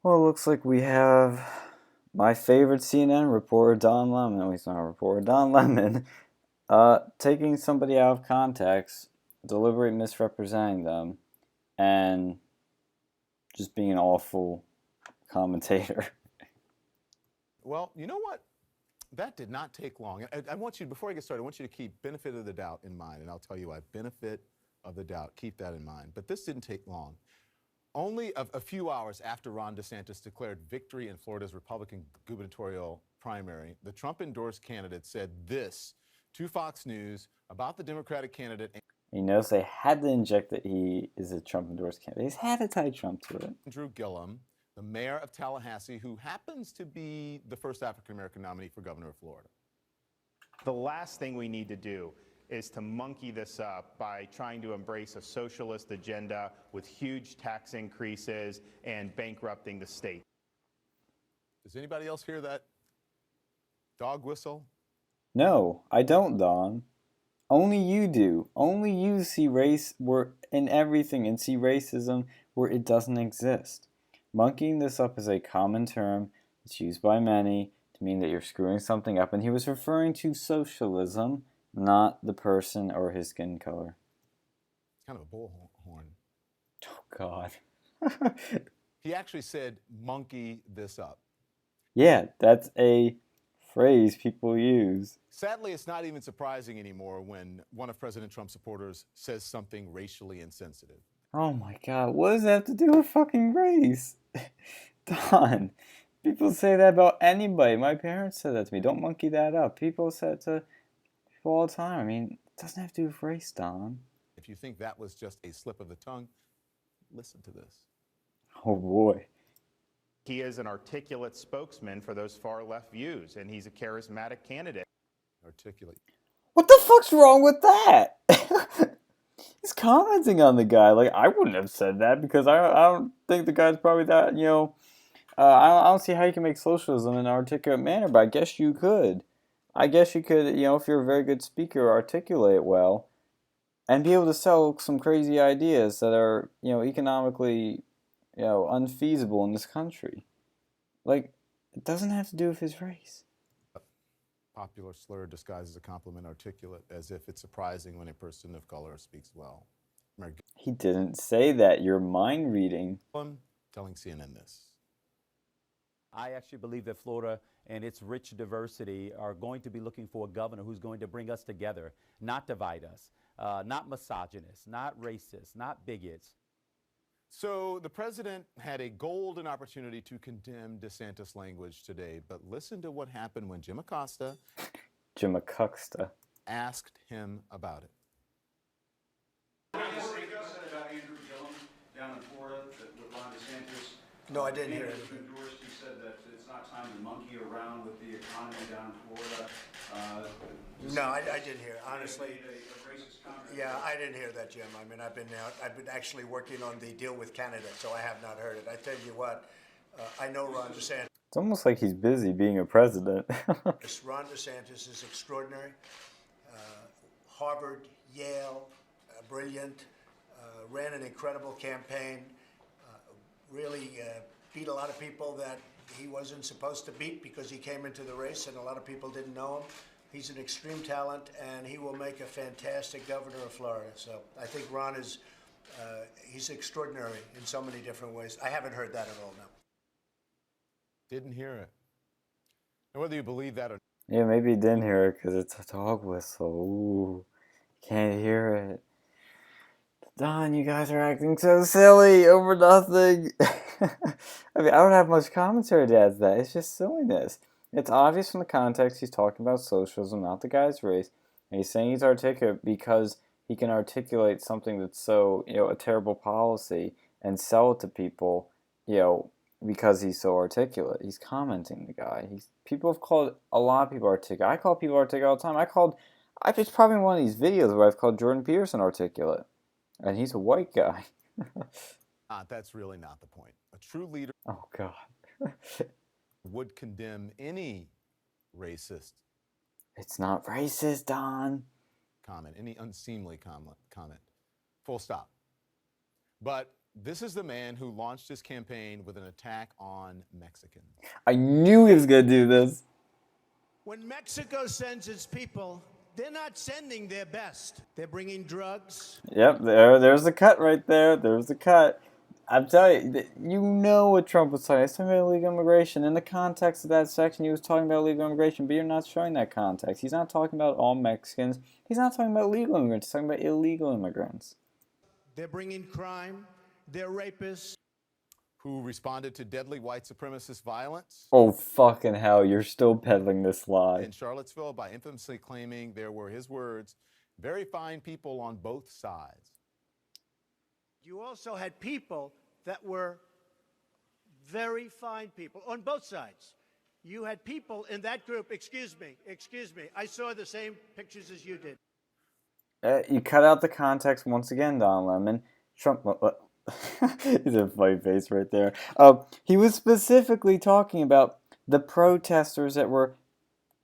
Well, it looks like we have my favorite CNN reporter, Don Lemon. At least not a reporter, Don Lemon, taking somebody out of context, deliberately misrepresenting them, and just being an awful commentator. Well, you know what? That did not take long. I want you, before I get started, I want you to keep benefit of the doubt in mind, and I'll tell you why. Benefit of the doubt. Keep that in mind. But this didn't take long. Only a few hours after Ron DeSantis declared victory in Florida's Republican gubernatorial primary, the Trump-endorsed candidate said this to Fox News about the Democratic candidate. He knows they had to inject that he is a Trump-endorsed candidate. He's had to tie Trump to it. Andrew Gillum, the mayor of Tallahassee, who happens to be the first African-American nominee for governor of Florida. The last thing we need to do is to monkey this up by trying to embrace a socialist agenda with huge tax increases and bankrupting the state. Does anybody else hear that dog whistle? No, I don't, Don. Only you do. Only you see race in everything and see racism where it doesn't exist. Monkeying this up is a common term. It's used by many to mean that you're screwing something up, and he was referring to socialism, not the person or his skin color. It's kind of a bullhorn. Oh, God. He actually said, monkey this up. Yeah, that's a phrase people use. Sadly, it's not even surprising anymore when one of President Trump's supporters says something racially insensitive. Oh my God, what does that have to do with fucking race? Don, people say that about anybody. My parents said that to me. Don't monkey that up. People say it to people all the time. I mean, it doesn't have to do with race, Don. If you think that was just a slip of the tongue, listen to this. Oh boy. He is an articulate spokesman for those far-left views, and he's a charismatic candidate. Articulate. What the fuck's wrong with that? He's commenting on the guy. Like, I wouldn't have said that because I don't think the guy's probably that, I don't see how you can make socialism in an articulate manner, but I guess you could. I guess you could, if you're a very good speaker, articulate it well, and be able to sell some crazy ideas that are, economically, unfeasible in this country. Like, it doesn't have to do with his race. Popular slur disguised as a compliment, articulate, as if it's surprising when a person of color speaks well. He didn't say that. You're mind reading. I'm telling CNN this. I actually believe that Florida and its rich diversity are going to be looking for a governor who's going to bring us together, not divide us, not misogynists, not racists, not bigots. So the president had a golden opportunity to condemn DeSantis' language today, but listen to what happened when Jim Acosta asked him about it. About Andrew Gillum down in Florida with Ron DeSantis. No, I didn't hear it. He said that it's not time to monkey around with the economy down in Florida. No, I didn't hear it, honestly. Yeah, I didn't hear that, Jim. I mean, I've been actually working on the deal with Canada, so I have not heard it. I tell you what, I know Ron DeSantis. It's almost like he's busy being a president. Ron DeSantis is extraordinary. Harvard, Yale, brilliant. Ran an incredible campaign. Really beat a lot of people that he wasn't supposed to beat because he came into the race and a lot of people didn't know him. He's an extreme talent, and he will make a fantastic governor of Florida. So I think Ron is, he's extraordinary in so many different ways. I haven't heard that at all, no. Didn't hear it. And whether you believe that or Yeah, maybe he didn't hear it because it's a dog whistle. Ooh, can't hear it. Don, you guys are acting so silly over nothing. I mean, I don't have much commentary to add to that. It's just silliness. It's obvious from the context he's talking about socialism, not the guy's race. And he's saying he's articulate because he can articulate something that's so, a terrible policy and sell it to people, because he's so articulate. He's commenting the guy. People have called a lot of people articulate. I call people articulate all the time. It's probably one of these videos where I've called Jordan Peterson articulate. And he's a white guy. that's really not the point. A true leader Oh, God. would condemn any racist It's not racist, Don. comment, any unseemly comment. Full stop. But This is the man who launched his campaign with an attack on Mexicans. I knew he was going to do this. When Mexico sends its people, they're not sending their best. They're bringing drugs. Yep, there's the cut right there. There's the cut. I'm telling you, you know what Trump was talking. He's talking about illegal immigration. In the context of that section, he was talking about illegal immigration, but you're not showing that context. He's not talking about all Mexicans. He's not talking about legal immigrants. He's talking about illegal immigrants. They're bringing crime. They're rapists. Who responded to deadly white supremacist violence Oh, fucking hell, you're still peddling this lie. in Charlottesville by infamously claiming there were, his words, very fine people on both sides. You also had people that were very fine people on both sides. You had people in that group, excuse me, I saw the same pictures as you did. You cut out the context once again, Don Lemon. Trump... He's a funny face right there. He was specifically talking about the protesters that were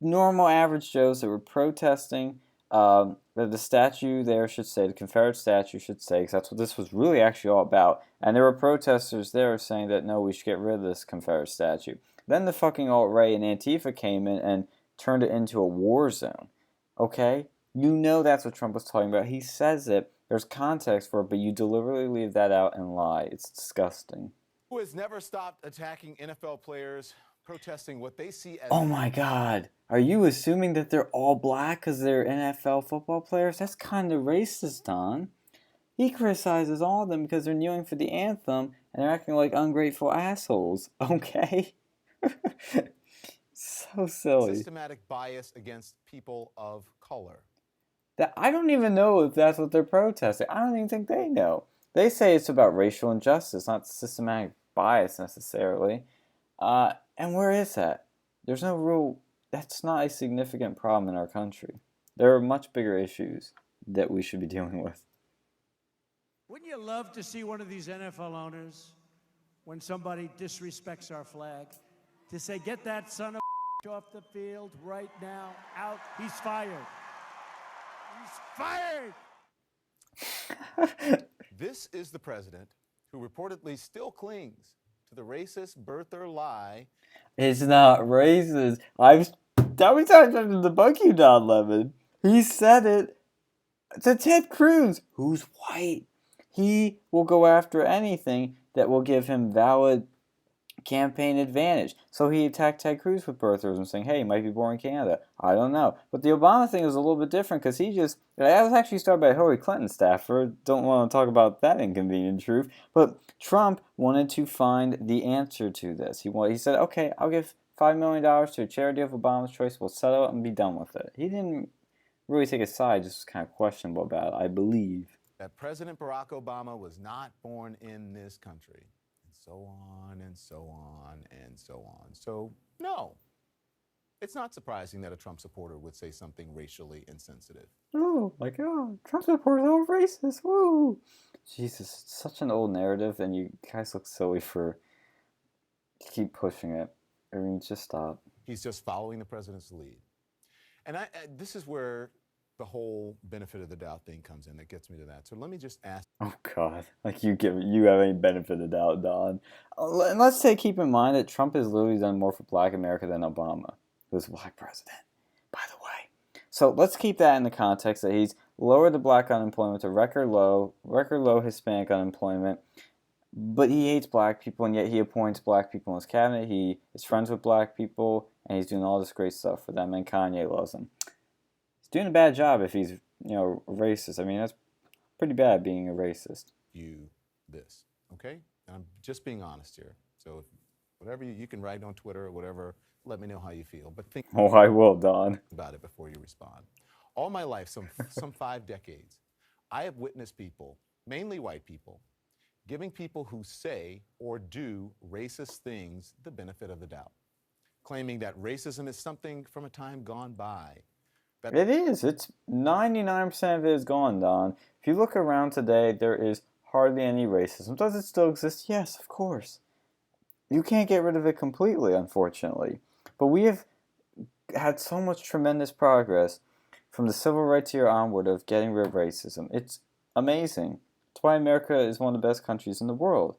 normal average Joes that were protesting that the statue there should say, the Confederate statue should say, because that's what this was really actually all about. And there were protesters there saying that, no, we should get rid of this Confederate statue. Then the fucking alt-right and Antifa came in and turned it into a war zone. Okay? You know that's what Trump was talking about. He says it. There's context for it, but you deliberately leave that out and lie. It's disgusting. Who has never stopped attacking NFL players, protesting what they see as... Oh my God. Are you assuming that they're all black because they're NFL football players? That's kind of racist, Don. He criticizes all of them because they're kneeling for the anthem and they're acting like ungrateful assholes. Okay? So silly. systematic bias against people of color. I don't even know if that's what they're protesting. I don't even think they know. They say it's about racial injustice, not systematic bias necessarily. And where is that? There's no real... That's not a significant problem in our country. There are much bigger issues that we should be dealing with. Wouldn't you love to see one of these NFL owners, when somebody disrespects our flag, to say, get that son of a off the field right now, out, he's fired. He's fired! This is the president who reportedly still clings to the racist birther lie. It's not racist. How many times I have to debunk you, Don Lemon? He said it to Ted Cruz, who's white. He will go after anything that will give him valid campaign advantage. So he attacked Ted Cruz with birtherism, saying, hey, he might be born in Canada. I don't know. But the Obama thing was a little bit different because that was actually started by Hillary Clinton's staffer. Don't want to talk about that inconvenient truth. But Trump wanted to find the answer to this. He said, okay, I'll give $5 million to a charity of Obama's choice. We'll settle it and be done with it. He didn't really take a side, just was kind of questionable about it, I believe. That President Barack Obama was not born in this country. So on and so on and so on. So, no. It's not surprising that a Trump supporter would say something racially insensitive. Oh my God, Trump supporters are all racist. Woo! Jesus, it's such an old narrative, and you guys look silly for keep pushing it. I mean, just stop. He's just following the president's lead. And this is where the whole benefit of the doubt thing comes in that gets me to that. So let me just ask. Oh God, like you have any benefit of the doubt, Don. And let's keep in mind that Trump has literally done more for Black America than Obama, who was a Black president, by the way. So let's keep that in the context that he's lowered the Black unemployment to record low Hispanic unemployment. But he hates Black people, and yet he appoints Black people in his cabinet. He is friends with Black people, and he's doing all this great stuff for them, and Kanye loves him. Doing a bad job if he's, racist. I mean, that's pretty bad being a racist. This, okay? And I'm just being honest here. So whatever you can write on Twitter or whatever, let me know how you feel. But think I will, Don. about it before you respond. All my life, some 5 decades, I have witnessed people, mainly white people, giving people who say or do racist things the benefit of the doubt, claiming that racism is something from a time gone by. It is. It's 99% of it is gone, Don. If you look around today, there is hardly any racism. Does it still exist? Yes, of course. You can't get rid of it completely, unfortunately. But we have had so much tremendous progress from the civil rights era onward of getting rid of racism. It's amazing. That's why America is one of the best countries in the world.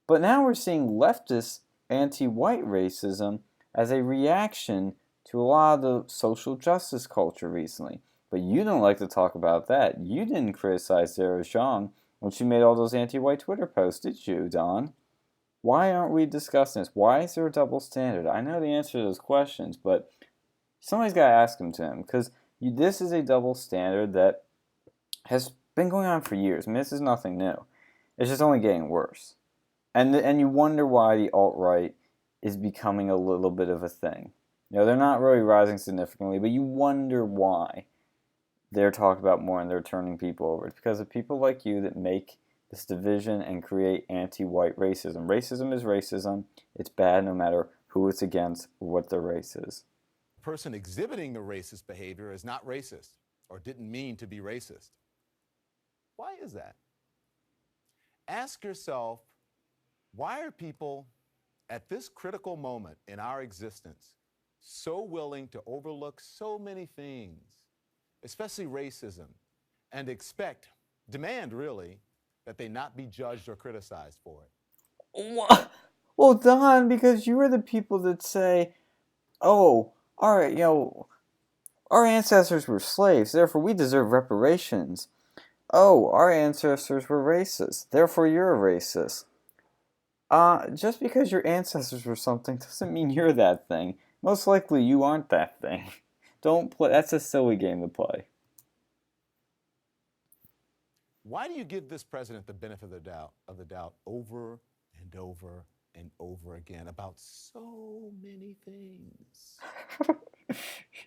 But now we're seeing leftist anti-white racism as a reaction to a lot of the social justice culture recently. But you don't like to talk about that. You didn't criticize Sarah Jeong when she made all those anti-white Twitter posts, did you, Don? Why aren't we discussing this? Why is there a double standard? I know the answer to those questions, but somebody's got to ask them to him, because this is a double standard that has been going on for years. I mean, this is nothing new. It's just only getting worse. And you wonder why the alt-right is becoming a little bit of a thing. You know, they're not really rising significantly, but you wonder why they're talked about more and they're turning people over. It's because of people like you that make this division and create anti-white racism. Racism is racism. It's bad no matter who it's against or what their race is. The person exhibiting the racist behavior is not racist or didn't mean to be racist. Why is that? Ask yourself, why are people at this critical moment in our existence so willing to overlook so many things, especially racism, and demand really, that they not be judged or criticized for it? What? Well, Don, because you are the people that say, oh, all right, our ancestors were slaves, therefore we deserve reparations. Oh, our ancestors were racist, therefore you're a racist. Just because your ancestors were something doesn't mean you're that thing. Most likely you aren't that thing. Don't play. That's a silly game to play. Why do you give this president the benefit of the doubt over and over and over again about so many things?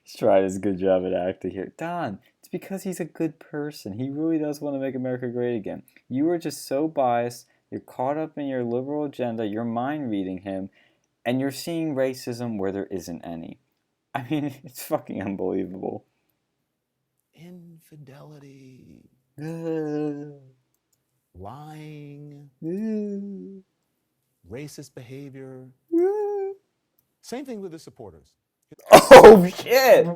He's tried his good job at acting here. Don, it's because he's a good person. He really does want to make America great again. You are just so biased. You're caught up in your liberal agenda. You're mind reading him. And you're seeing racism where there isn't any. I mean, it's fucking unbelievable. Infidelity. Uh, Lying. uh, Racist behavior. uh. Same thing with his supporters. Oh shit!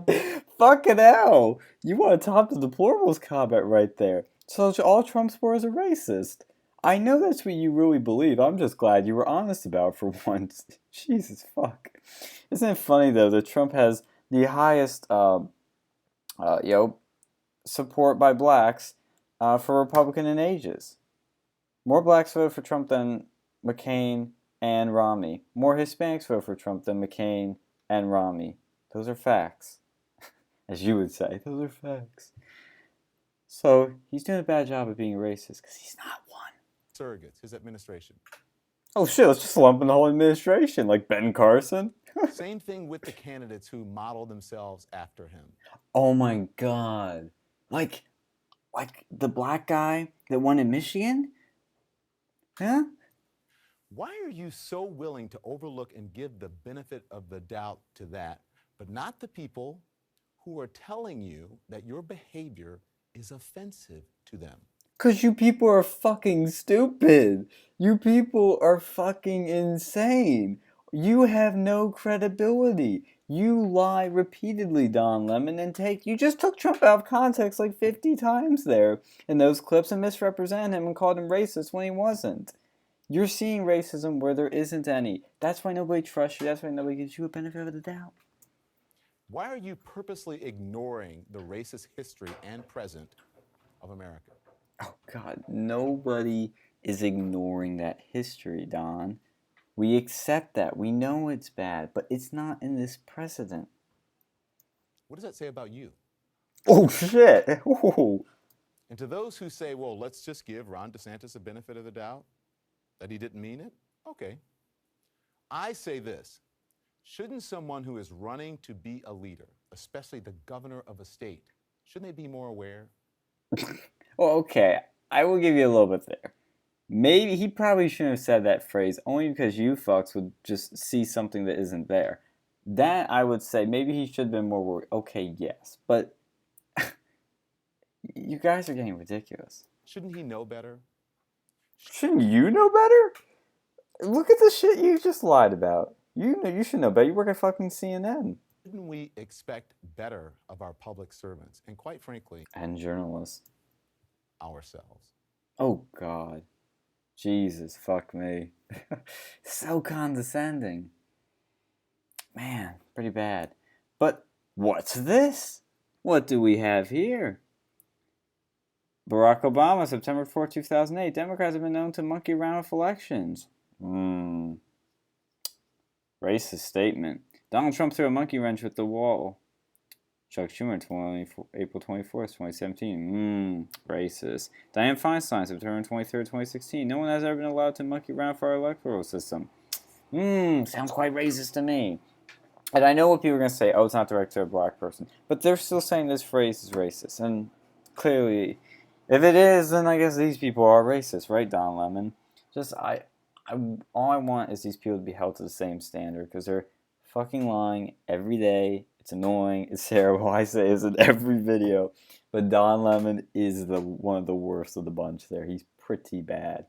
Fucking hell! You want to top the deplorables comment right there. So all Trump supporters are racist. I know that's what you really believe. I'm just glad you were honest about it for once. Jesus fuck. Isn't it funny though that Trump has the highest support by blacks for Republican in ages. More blacks vote for Trump than McCain and Romney. More Hispanics vote for Trump than McCain and Romney. Those are facts. As you would say, those are facts. So he's doing a bad job of being racist because he's not one. Surrogates, his administration. Oh shit, let's just lump in the whole administration, like Ben Carson. Same thing with the candidates who model themselves after him. Oh my god. Like the black guy that won in Michigan? Huh? Why are you so willing to overlook and give the benefit of the doubt to that, but not the people who are telling you that your behavior is offensive to them? Because you people are fucking stupid. You people are fucking insane. You have no credibility. You lie repeatedly, Don Lemon, and you just took Trump out of context like 50 times there in those clips and misrepresented him and called him racist when he wasn't. You're seeing racism where there isn't any. That's why nobody trusts you. That's why nobody gives you a benefit of the doubt. Why are you purposely ignoring the racist history and present of America? Oh, God, nobody is ignoring that history, Don. We accept that. We know it's bad, but it's not in this precedent. What does that say about you? Oh, shit. Ooh. And to those who say, well, let's just give Ron DeSantis a benefit of the doubt, that he didn't mean it, okay. I say this, shouldn't someone who is running to be a leader, especially the governor of a state, shouldn't they be more aware? Well, okay, I will give you a little bit there. Maybe he probably shouldn't have said that phrase only because you fucks would just see something that isn't there. That I would say maybe he should have been more worried. Okay, yes, but you guys are getting ridiculous. Shouldn't he know better? Shouldn't you know better? Look at the shit you just lied about. You know you should know better. You work at fucking CNN. Shouldn't we expect better of our public servants and, quite frankly, And journalists. ourselves? Oh, God. Jesus, fuck me. So condescending. Man, pretty bad. But what's this? What do we have here? Barack Obama, September 4, 2008. Democrats have been known to monkey around with elections. Racist statement. Donald Trump threw a monkey wrench with the wall. Chuck Schumer, April 24th, 2017. Racist. Dianne Feinstein, September 23rd, 2016. No one has ever been allowed to monkey around for our electoral system. Sounds quite racist to me. And I know what people are going to say, oh, it's not directed at a black person. But they're still saying this phrase is racist. And clearly, if it is, then I guess these people are racist, right, Don Lemon? All I want is these people to be held to the same standard, because they're fucking lying every day. It's annoying. It's terrible. I say this in every video. But Don Lemon is one of the worst of the bunch there. He's pretty bad.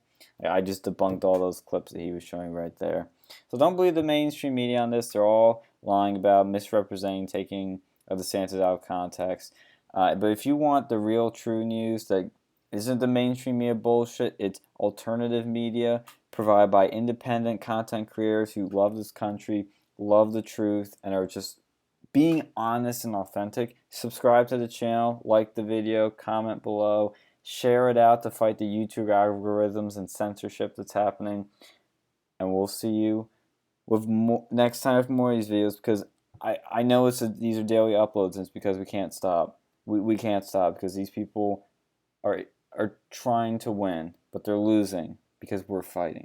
I just debunked all those clips that he was showing right there. So don't believe the mainstream media on this. They're all lying about, misrepresenting, taking Desantis out of context. But if you want the real true news that isn't the mainstream media bullshit, it's alternative media provided by independent content creators who love this country, love the truth, and are just being honest and authentic. Subscribe to the channel, like the video, comment below, share it out to fight the YouTube algorithms and censorship that's happening. And we'll see you with next time with more of these videos, because I know these are daily uploads, and it's because we can't stop. We can't stop because these people are trying to win, but they're losing because we're fighting.